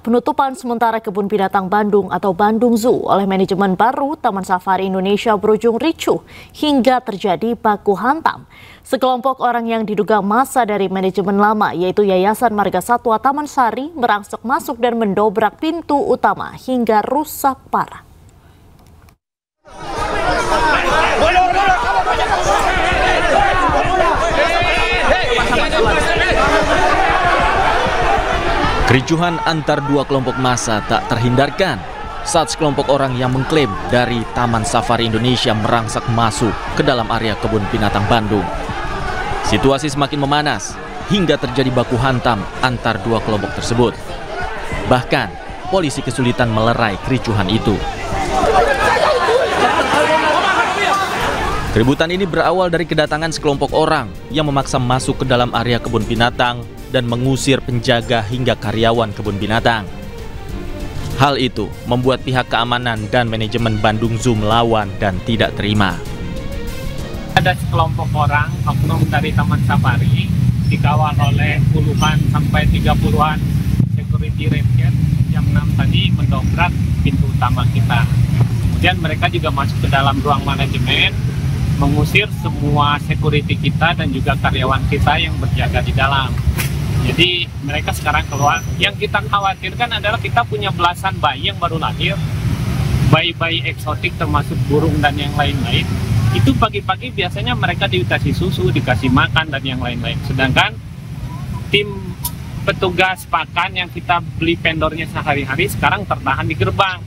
penutupan sementara Kebun Binatang Bandung atau Bandung Zoo oleh manajemen baru Taman Safari Indonesia berujung ricuh hingga terjadi baku hantam. Sekelompok orang yang diduga massa dari manajemen lama yaitu Yayasan Marga Satwa Taman Sari merangsek masuk dan mendobrak pintu utama hingga rusak parah. Kericuhan antar dua kelompok massa tak terhindarkan saat sekelompok orang yang mengklaim dari Taman Safari Indonesia merangsek masuk ke dalam area Kebun Binatang Bandung. Situasi semakin memanas hingga terjadi baku hantam antar dua kelompok tersebut. Bahkan, polisi kesulitan melerai kericuhan itu. Keributan ini berawal dari kedatangan sekelompok orang yang memaksa masuk ke dalam area kebun binatang dan mengusir penjaga hingga karyawan kebun binatang. Hal itu membuat pihak keamanan dan manajemen Bandung Zoo melawan dan tidak terima. Ada sekelompok orang, oknum dari Taman Safari, dikawal oleh puluhan sampai 30-an security ranger jam 6 tadi mendobrak pintu utama kita. Kemudian mereka juga masuk ke dalam ruang manajemen, mengusir semua security kita dan juga karyawan kita yang berjaga di dalam. Jadi mereka sekarang keluar. Yang kita khawatirkan adalah kita punya belasan bayi yang baru lahir, bayi-bayi eksotik termasuk burung dan yang lain-lain. Itu pagi-pagi biasanya mereka dikasih susu, dikasih makan dan yang lain-lain. Sedangkan tim petugas pakan yang kita beli vendornya sehari-hari sekarang tertahan di gerbang.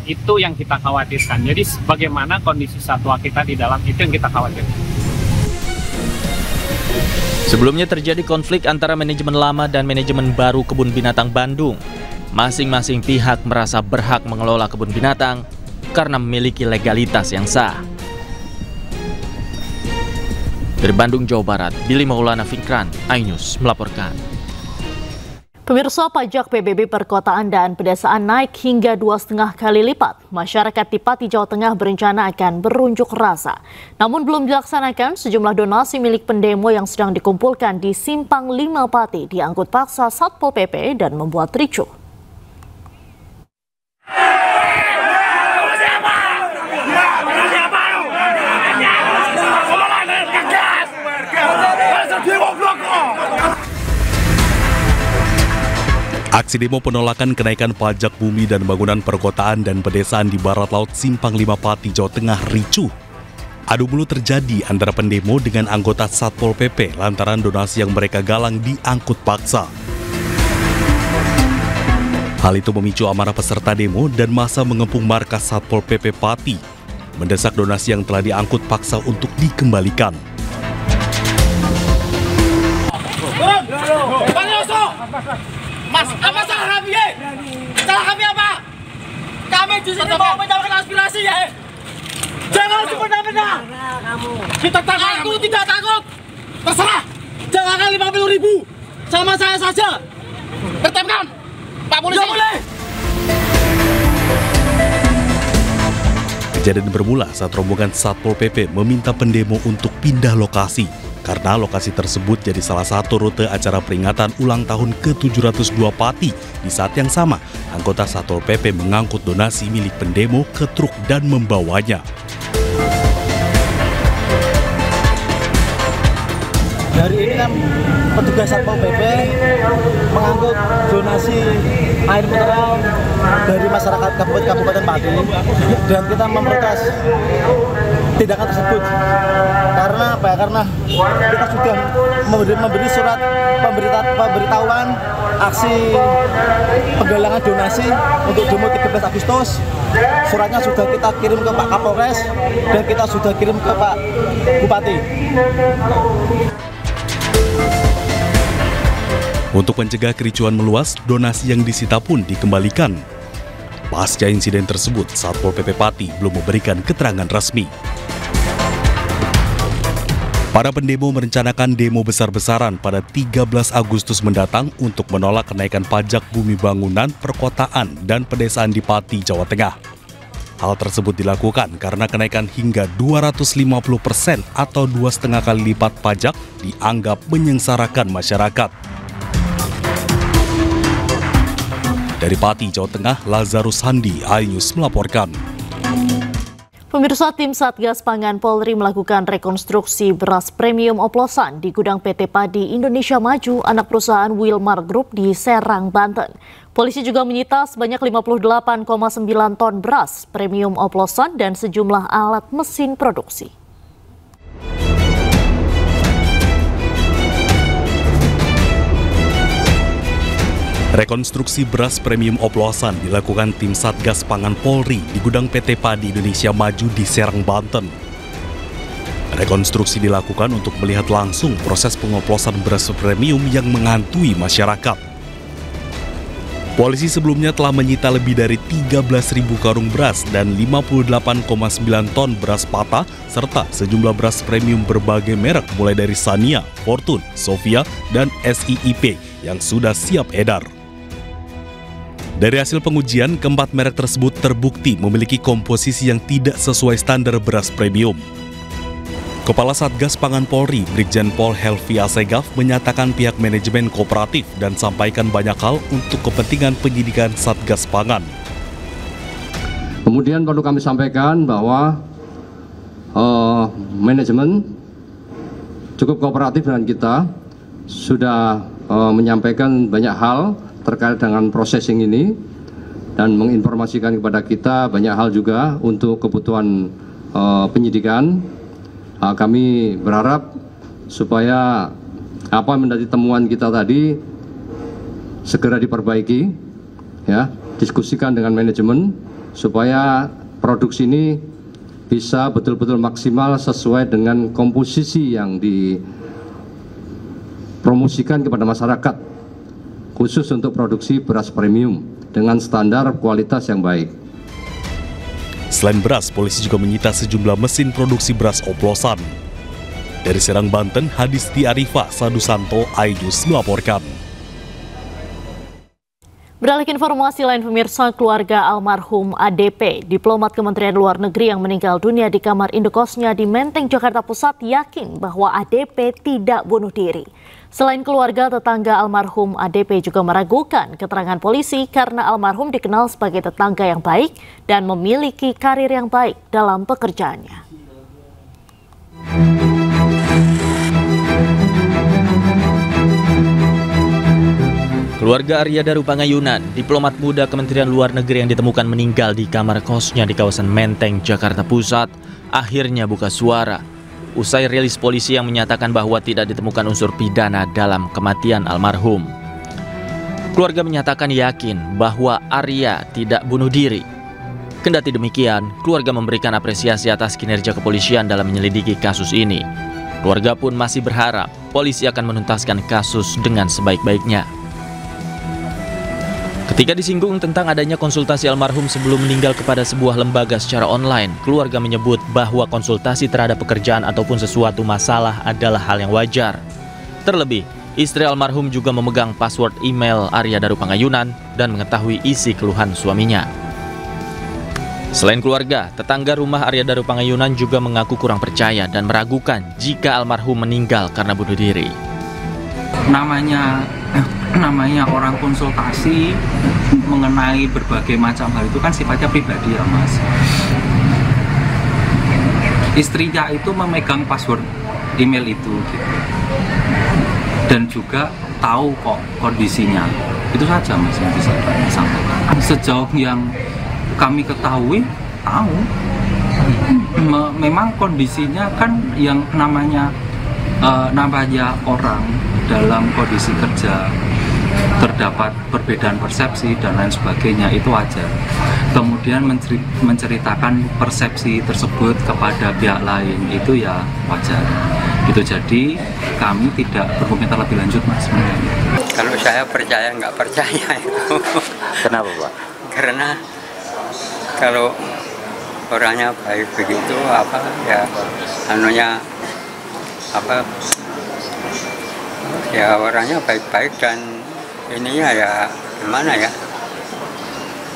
Itu yang kita khawatirkan. Jadi bagaimana kondisi satwa kita di dalam, itu yang kita khawatirkan. Sebelumnya terjadi konflik antara manajemen lama dan manajemen baru Kebun Binatang Bandung. Masing-masing pihak merasa berhak mengelola kebun binatang karena memiliki legalitas yang sah. Dari Bandung, Jawa Barat, Billy Maulana Fikran, iNews melaporkan. Pemirsa, pajak PBB perkotaan dan pedesaan naik hingga 2,5 kali lipat. Masyarakat di Pati, Jawa Tengah berencana akan berunjuk rasa. Namun belum dilaksanakan, sejumlah donasi milik pendemo yang sedang dikumpulkan di Simpang 5 Pati diangkut paksa Satpol PP dan membuat ricuh. Aksi demo penolakan kenaikan pajak bumi dan bangunan perkotaan dan pedesaan di barat laut Simpang 5 Pati, Jawa Tengah ricuh. Adu mulut terjadi antara pendemo dengan anggota Satpol PP lantaran donasi yang mereka galang diangkut paksa. Hal itu memicu amarah peserta demo dan massa mengepung markas Satpol PP Pati, mendesak donasi yang telah diangkut paksa untuk dikembalikan. Mas, apa salah kami ya? Salah kami apa? Kami di sini mau menyalurkan aspirasi ya. Jangan semena-mena. Kita takut. Aku tidak takut. Terserah. Jangan 50.000. Sama saya saja. Tertipkan. Pak Polisi. Tidak boleh. Kejadian bermula saat rombongan Satpol PP meminta pendemo untuk pindah lokasi. Karena lokasi tersebut jadi salah satu rute acara peringatan ulang tahun ke-702 Pati. Di saat yang sama, anggota Satpol PP mengangkut donasi milik pendemo ke truk dan membawanya. Hari ini kan petugas Satpol PP mengangkut donasi air mineral dari masyarakat Kabupaten Pati dan kita memprotes tindakan tersebut. Karena apa ya? Karena kita sudah memberi surat pemberitahuan aksi penggalangan donasi untuk demo 13 Agustus. Suratnya sudah kita kirim ke Pak Kapolres dan kita sudah kirim ke Pak Bupati. Untuk mencegah kericuan meluas, donasi yang disita pun dikembalikan. Pasca insiden tersebut, Satpol PP Pati belum memberikan keterangan resmi. Para pendemo merencanakan demo besar-besaran pada 13 Agustus mendatang untuk menolak kenaikan pajak bumi bangunan, perkotaan, dan pedesaan di Pati, Jawa Tengah. Hal tersebut dilakukan karena kenaikan hingga 250% atau 2,5 kali lipat pajak dianggap menyengsarakan masyarakat. Dari Pati, Jawa Tengah, Lazarus Handi, iNews melaporkan. Pemirsa, tim Satgas Pangan Polri melakukan rekonstruksi beras premium oplosan di gudang PT Padi Indonesia Maju, anak perusahaan Wilmar Group di Serang, Banten. Polisi juga menyita sebanyak 58,9 ton beras premium oplosan dan sejumlah alat mesin produksi. Rekonstruksi beras premium oplosan dilakukan tim Satgas Pangan Polri di gudang PT Padi Indonesia Maju di Serang, Banten. Rekonstruksi dilakukan untuk melihat langsung proses pengoplosan beras premium yang menghantui masyarakat. Polisi sebelumnya telah menyita lebih dari 13.000 karung beras dan 58,9 ton beras patah serta sejumlah beras premium berbagai merek mulai dari Sania, Fortune, Sofia, dan SIIP yang sudah siap edar. Dari hasil pengujian, keempat merek tersebut terbukti memiliki komposisi yang tidak sesuai standar beras premium. Kepala Satgas Pangan Polri, Brigjen Pol Helvi Asegaf, menyatakan pihak manajemen kooperatif dan sampaikan banyak hal untuk kepentingan penyidikan Satgas Pangan. Kemudian perlu kami sampaikan bahwa manajemen cukup kooperatif dengan kita, sudah menyampaikan banyak hal terkait dengan processing ini dan menginformasikan kepada kita banyak hal juga untuk kebutuhan penyidikan. Kami berharap supaya apa yang menjadi temuan kita tadi segera diperbaiki, ya, diskusikan dengan manajemen supaya produksi ini bisa betul-betul maksimal sesuai dengan komposisi yang dipromosikan kepada masyarakat, khusus untuk produksi beras premium dengan standar kualitas yang baik. Selain beras, polisi juga menyita sejumlah mesin produksi beras oplosan. Dari Serang, Banten, Hadisti Arifah Sadusanto, iNews melaporkan. Beralih ke informasi lain, pemirsa, keluarga almarhum ADP, diplomat Kementerian Luar Negeri yang meninggal dunia di kamar indekosnya di Menteng, Jakarta Pusat, yakin bahwa ADP tidak bunuh diri. Selain keluarga, tetangga almarhum ADP juga meragukan keterangan polisi karena almarhum dikenal sebagai tetangga yang baik dan memiliki karir yang baik dalam pekerjaannya. Keluarga Arya Daru Pangayunan, diplomat muda Kementerian Luar Negeri yang ditemukan meninggal di kamar kosnya di kawasan Menteng, Jakarta Pusat, akhirnya buka suara usai rilis polisi yang menyatakan bahwa tidak ditemukan unsur pidana dalam kematian almarhum. Keluarga menyatakan yakin bahwa Arya tidak bunuh diri. Kendati demikian, keluarga memberikan apresiasi atas kinerja kepolisian dalam menyelidiki kasus ini. Keluarga pun masih berharap polisi akan menuntaskan kasus dengan sebaik-baiknya. Ketika disinggung tentang adanya konsultasi almarhum sebelum meninggal kepada sebuah lembaga secara online, keluarga menyebut bahwa konsultasi terhadap pekerjaan ataupun sesuatu masalah adalah hal yang wajar. Terlebih, istri almarhum juga memegang password email Arya Daru Pangayunan dan mengetahui isi keluhan suaminya. Selain keluarga, tetangga rumah Arya Daru Pangayunan juga mengaku kurang percaya dan meragukan jika almarhum meninggal karena bunuh diri. Namanya orang konsultasi mengenai berbagai macam hal itu kan sifatnya pribadi ya Mas. Istrinya itu memegang password email itu gitu. Dan juga tahu kok kondisinya. Itu saja Mas yang bisa saya sampaikan. Sejauh yang kami ketahui, tahu. Memang kondisinya kan yang namanya orang dalam kondisi kerja terdapat perbedaan persepsi dan lain sebagainya, itu wajar. Kemudian menceritakan persepsi tersebut kepada pihak lain itu ya wajar. Itu jadi kami tidak berkomentar lebih lanjut Mas. Kalau saya percaya nggak percaya itu. Kenapa Pak? Karena kalau orangnya baik begitu ya orangnya baik-baik dan ininya ya gimana ya,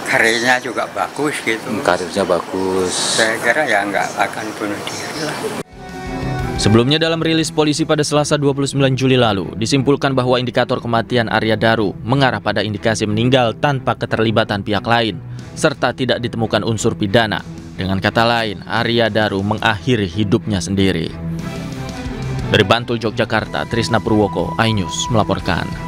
karirnya juga bagus gitu. Karirnya bagus. Saya kira ya nggak akan bunuh diri lah. Sebelumnya dalam rilis polisi pada Selasa 29 Juli lalu, disimpulkan bahwa indikator kematian Arya Daru mengarah pada indikasi meninggal tanpa keterlibatan pihak lain, serta tidak ditemukan unsur pidana. Dengan kata lain, Arya Daru mengakhiri hidupnya sendiri. Dari Bantul, Yogyakarta, Trisna Purwoko, iNews melaporkan.